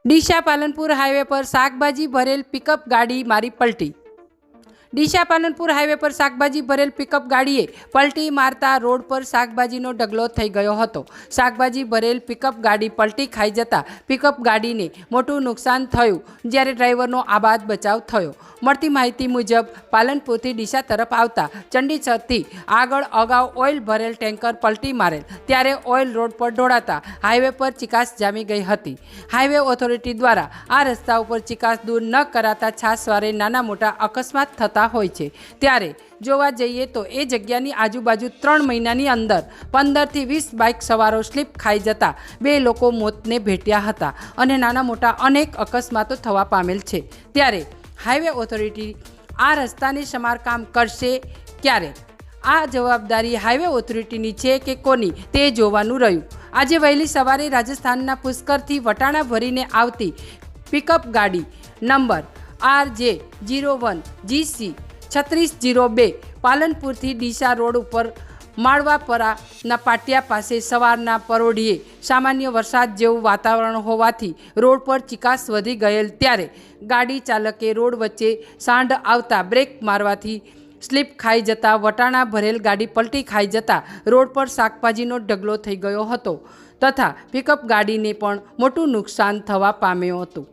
Deesa Palanpur highway પર શાકભાજી ભરેલ પિકઅપ ગાડી મારી પલટી। ડીસા પાલનપુર હાઈવે પર શાકભાજી ભરેલ પિકઅપ ગાડીએ પલટી મારતા રોડ પર શાકભાજીનો ઢગલો થઈ ગયો હતો। શાકભાજી ભરેલ પિકઅપ ગાડી પલટી ખાઈ જતા પિકઅપ ગાડીને મોટું નુકસાન થયું, જ્યારે ડ્રાઈવરનો આબાદ બચાવ થયો। મળતી માહિતી મુજબ પાલનપુરથી ડીસા તરફ આવતા ચંડીસરથી આગળ અગાઉ ઓઇલ ભરેલ ટેન્કર પલટી મારેલ, ત્યારે ઓઇલ રોડ પર ઢોળાતા હાઈવે પર ચિકાસ જામી ગઈ હતી। હાઈવે ઓથોરિટી દ્વારા આ રસ્તા ઉપર ચિકાસ દૂર ન કરાતા છાસવારે નાના મોટા અકસ્માત થતા હોય છે। ત્યારે જોવા જઈએ તો એ જગ્યાની આજુબાજુ 3 મહિનાની અંદર 15 થી 20 બાઇક સવારો સ્લીપ ખાઈ જતા 2 લોકો મોતને ભેટ્યા હતા અને નાના મોટા અનેક અકસ્માતો થવા પામેલ છે। ત્યારે હાઈવે ઓથોરિટી આ રસ્તાને સમારકામ કરશે ક્યારે? આ જવાબદારી હાઈવે ઓથોરિટીની છે કે કોની તે જોવાનું રહ્યું। આજે વહેલી સવારે રાજસ્થાનના પુષ્કરથી વટાણા ભરીને આવતી પિકઅપ ગાડી નંબર RJ01 GC 3602 પાલનપુરથી ડીસા રોડ ઉપર માળવાપરાના પાટિયા પાસે સવારના પરોઢિયે સામાન્ય વરસાદ જેવું વાતાવરણ હોવાથી રોડ પર ચિકાસ વધી ગયેલ, ત્યારે ગાડી ચાલકે રોડ વચ્ચે સાંઢ આવતા બ્રેક મારવાથી સ્લીપ ખાઈ જતા વટાણા ભરેલ ગાડી પલટી ખાઈ જતા રોડ પર શાકભાજીનો ઢગલો થઈ ગયો હતો તથા પિકઅપ ગાડીને પણ મોટું નુકસાન થવા પામ્યું હતું।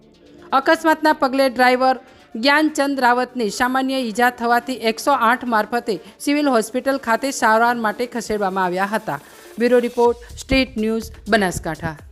અકસ્માતના પગલે ડ્રાઈવર જ્ઞાનચંદ રાવતને સામાન્ય ઈજા થવાથી 108 મારફતે સિવિલ હોસ્પિટલ ખાતે સારવાર માટે ખસેડવામાં આવ્યા હતા। Bureau report, state news, Banaskantha.